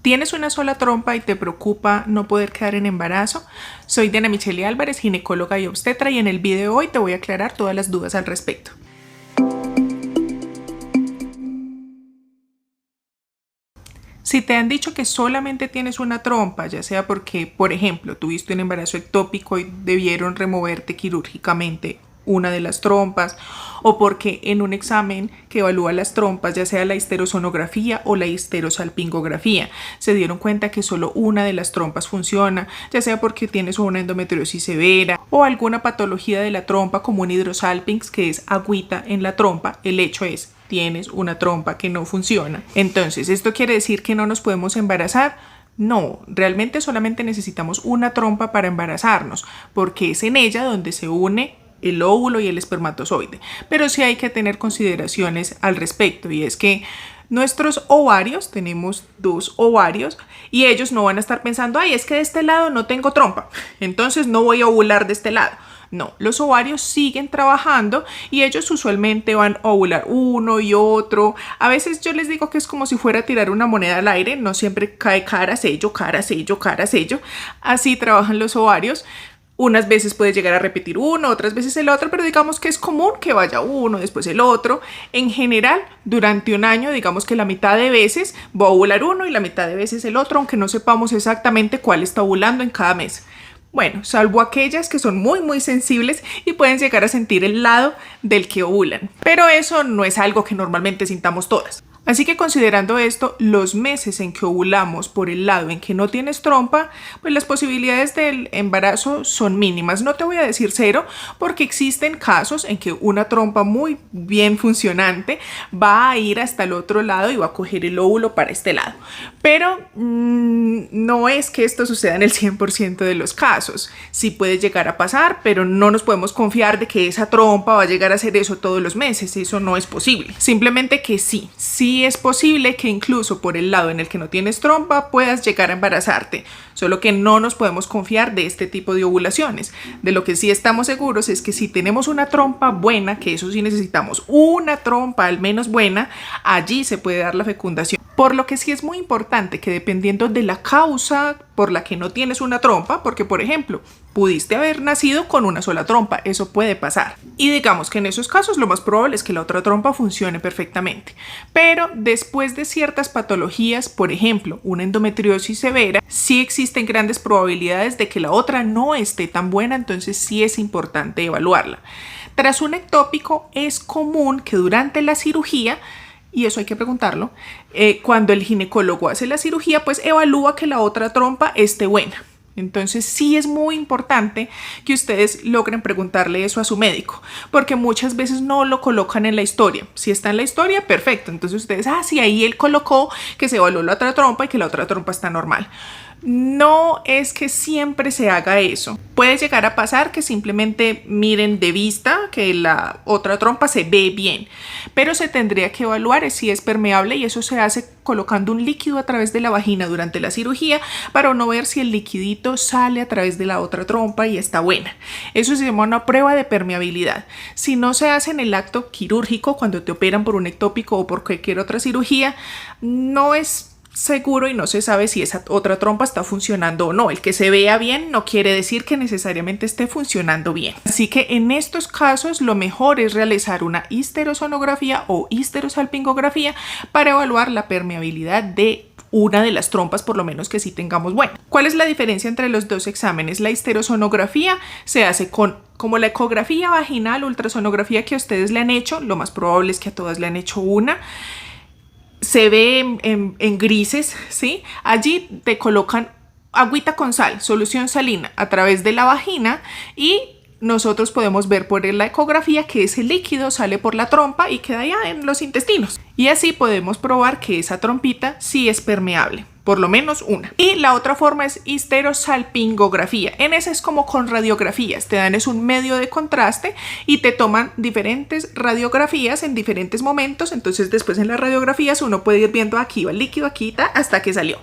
¿Tienes una sola trompa y te preocupa no poder quedar en embarazo? Soy Diana Micheli Álvarez, ginecóloga y obstetra, y en el video de hoy te voy a aclarar todas las dudas al respecto. Si te han dicho que solamente tienes una trompa, ya sea porque, por ejemplo, tuviste un embarazo ectópico y debieron removerte quirúrgicamente una de las trompas, o porque en un examen que evalúa las trompas, ya sea la histerosonografía o la histerosalpingografía, se dieron cuenta que solo una de las trompas funciona, ya sea porque tienes una endometriosis severa o alguna patología de la trompa como un hidrosalpinx, que es agüita en la trompa, el hecho es tienes una trompa que no funciona. Entonces, ¿esto quiere decir que no nos podemos embarazar? No, realmente solamente necesitamos una trompa para embarazarnos, porque es en ella donde se une el óvulo y el espermatozoide. Pero sí hay que tener consideraciones al respecto, y es que nuestros ovarios, tenemos 2 ovarios, y ellos no van a estar pensando, ay, es que de este lado no tengo trompa, entonces no voy a ovular de este lado. No, los ovarios siguen trabajando y ellos usualmente van a ovular uno y otro. A veces yo les digo que es como si fuera a tirar una moneda al aire, no siempre cae cara, sello, cara, sello, cara, sello. Así trabajan los ovarios. Unas veces puede llegar a repetir uno, otras veces el otro, pero digamos que es común que vaya uno, después el otro. En general, durante un año, digamos que la mitad de veces va a ovular uno y la mitad de veces el otro, aunque no sepamos exactamente cuál está ovulando en cada mes. Bueno, salvo aquellas que son muy sensibles y pueden llegar a sentir el lado del que ovulan. Pero eso no es algo que normalmente sintamos todas. Así que considerando esto, los meses en que ovulamos por el lado en que no tienes trompa, pues las posibilidades del embarazo son mínimas. No te voy a decir cero, porque existen casos en que una trompa muy bien funcionante va a ir hasta el otro lado y va a coger el óvulo para este lado. Pero no es que esto suceda en el 100% de los casos. Sí puede llegar a pasar, pero no nos podemos confiar de que esa trompa va a llegar a hacer eso todos los meses. Eso no es posible. Simplemente que sí es posible que incluso por el lado en el que no tienes trompa puedas llegar a embarazarte, solo que no nos podemos confiar de este tipo de ovulaciones. De lo que sí estamos seguros es que si tenemos una trompa buena, que eso sí necesitamos una trompa al menos buena, allí se puede dar la fecundación. Por lo que sí es muy importante que dependiendo de la causa por la que no tienes una trompa, porque por ejemplo, pudiste haber nacido con una sola trompa, eso puede pasar. Y digamos que en esos casos lo más probable es que la otra trompa funcione perfectamente. Pero después de ciertas patologías, por ejemplo, una endometriosis severa, sí existen grandes probabilidades de que la otra no esté tan buena, entonces sí es importante evaluarla. Tras un ectópico es común que durante la cirugía, y eso hay que preguntarlo, cuando el ginecólogo hace la cirugía, pues evalúa que la otra trompa esté buena. Entonces sí es muy importante que ustedes logren preguntarle eso a su médico, porque muchas veces no lo colocan en la historia. Si está en la historia, perfecto. Entonces ustedes, sí, ahí él colocó que se evaluó la otra trompa y que la otra trompa está normal. No es que siempre se haga eso. Puede llegar a pasar que simplemente miren de vista que la otra trompa se ve bien, pero se tendría que evaluar si es permeable, y eso se hace colocando un líquido a través de la vagina durante la cirugía para uno ver si el liquidito sale a través de la otra trompa y está buena. Eso se llama una prueba de permeabilidad. Si no se hace en el acto quirúrgico, cuando te operan por un ectópico o por cualquier otra cirugía, no es seguro y no se sabe si esa otra trompa está funcionando o no. El que se vea bien no quiere decir que necesariamente esté funcionando bien. Así que en estos casos lo mejor es realizar una histerosonografía o histerosalpingografía para evaluar la permeabilidad de una de las trompas, por lo menos que sí tengamos buena. ¿Cuál es la diferencia entre los dos exámenes? La histerosonografía se hace como la ecografía vaginal, ultrasonografía que a ustedes le han hecho, lo más probable es que a todas le han hecho una. Se ve en grises, ¿sí? Allí te colocan agüita con sal, solución salina, a través de la vagina, y nosotros podemos ver por la ecografía que ese líquido sale por la trompa y queda ya en los intestinos. Y así podemos probar que esa trompita sí es permeable, por lo menos una. Y la otra forma es histerosalpingografía. En esa es como con radiografías, te dan un medio de contraste y te toman diferentes radiografías en diferentes momentos. Entonces después en las radiografías uno puede ir viendo aquí va el líquido, aquí está, hasta que salió.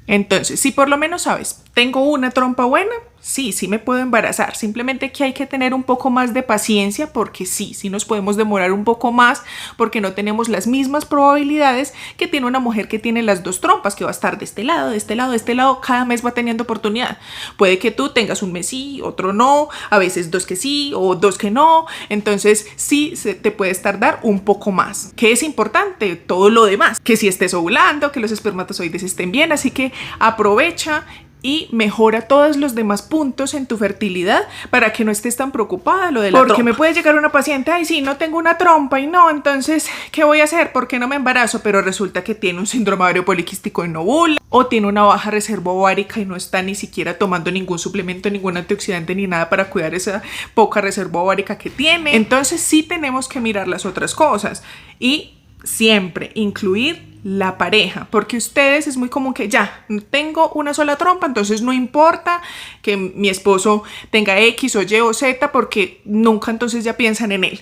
Entonces, si por lo menos sabes, tengo una trompa buena, sí me puedo embarazar. Simplemente que hay que tener un poco más de paciencia, porque sí nos podemos demorar un poco más porque no tenemos las mismas más probabilidades que tiene una mujer que tiene las dos trompas, que va a estar de este lado, de este lado, de este lado, cada mes va teniendo oportunidad. Puede que tú tengas un mes sí, otro no, a veces dos que sí o dos que no, entonces sí se te puede tardar un poco más. ¿Qué es importante? Todo lo demás, que si estés ovulando, que los espermatozoides estén bien, así que aprovecha y mejora todos los demás puntos en tu fertilidad para que no estés tan preocupada lo de la trompa. Porque me puede llegar una paciente, ay sí, no tengo una trompa y no, entonces, ¿qué voy a hacer? ¿Por qué no me embarazo? Pero resulta que tiene un síndrome ovario poliquístico y no ovula, o tiene una baja reserva ovárica y no está ni siquiera tomando ningún suplemento, ningún antioxidante ni nada para cuidar esa poca reserva ovárica que tiene. Entonces sí tenemos que mirar las otras cosas y siempre incluir la pareja, porque ustedes es muy común que ya tengo una sola trompa, entonces no importa que mi esposo tenga X o Y o Z, porque nunca entonces ya piensan en él.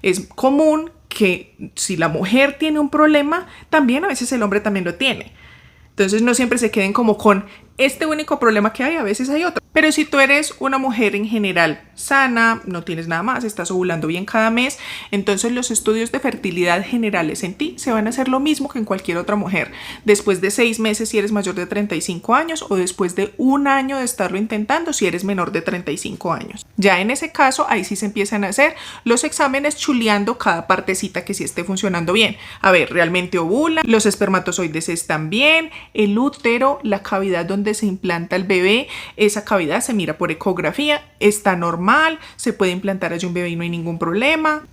Es común que si la mujer tiene un problema, también a veces el hombre también lo tiene. Entonces no siempre se queden como con este único problema que hay, a veces hay otro. Pero si tú eres una mujer en general sana, no tienes nada más, estás ovulando bien cada mes, entonces los estudios de fertilidad generales en ti se van a hacer lo mismo que en cualquier otra mujer. Después de 6 meses si eres mayor de 35 años o después de un año de estarlo intentando si eres menor de 35 años. Ya en ese caso, ahí sí se empiezan a hacer los exámenes chuleando cada partecita que sí esté funcionando bien. A ver, realmente ovula, los espermatozoides están bien, el útero, la cavidad donde se implanta el bebé, esa cavidad se mira por ecografía, está normal, se puede implantar allí un bebé y no hay ningún problema.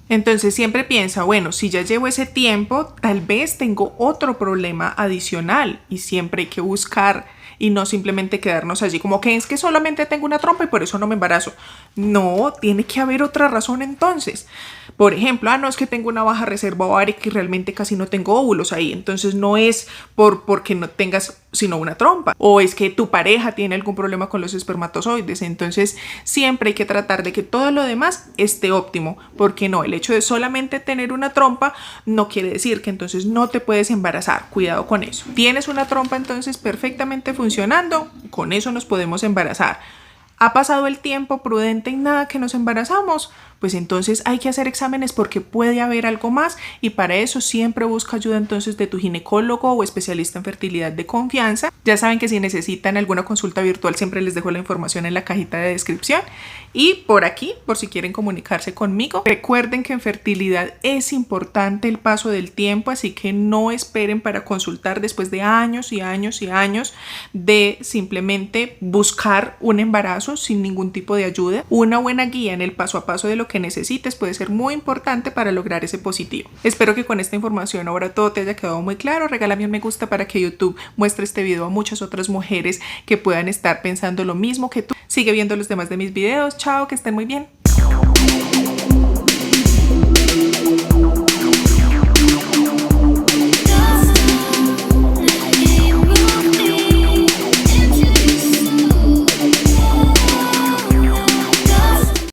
Entonces siempre piensa, bueno, si ya llevo ese tiempo, tal vez tengo otro problema adicional y siempre hay que buscar y no simplemente quedarnos allí como que es que solamente tengo una trompa y por eso no me embarazo. No, tiene que haber otra razón entonces. Por ejemplo, no es que tengo una baja reserva ovárica y realmente casi no tengo óvulos ahí, entonces no es porque no tengas sino una trompa, o es que tu pareja tiene algún problema con los espermatozoides. Entonces siempre hay que tratar de que todo lo demás esté óptimo, porque no, el hecho de solamente tener una trompa no quiere decir que entonces no te puedes embarazar. Cuidado con eso. Tienes una trompa entonces perfectamente funcionando, con eso nos podemos embarazar. ¿Ha pasado el tiempo prudente y nada que nos embarazamos? Pues entonces hay que hacer exámenes porque puede haber algo más, y para eso siempre busca ayuda entonces de tu ginecólogo o especialista en fertilidad de confianza. Ya saben que si necesitan alguna consulta virtual siempre les dejo la información en la cajita de descripción y por aquí por si quieren comunicarse conmigo. Recuerden que en fertilidad es importante el paso del tiempo, así que no esperen para consultar después de años y años y años de simplemente buscar un embarazo sin ningún tipo de ayuda. Una buena guía en el paso a paso de lo que necesites puede ser muy importante para lograr ese positivo. Espero que con esta información ahora todo te haya quedado muy claro. Regálame un me gusta para que YouTube muestre este video a muchas otras mujeres que puedan estar pensando lo mismo que tú. Sigue viendo los demás de mis videos. Chao, que estén muy bien.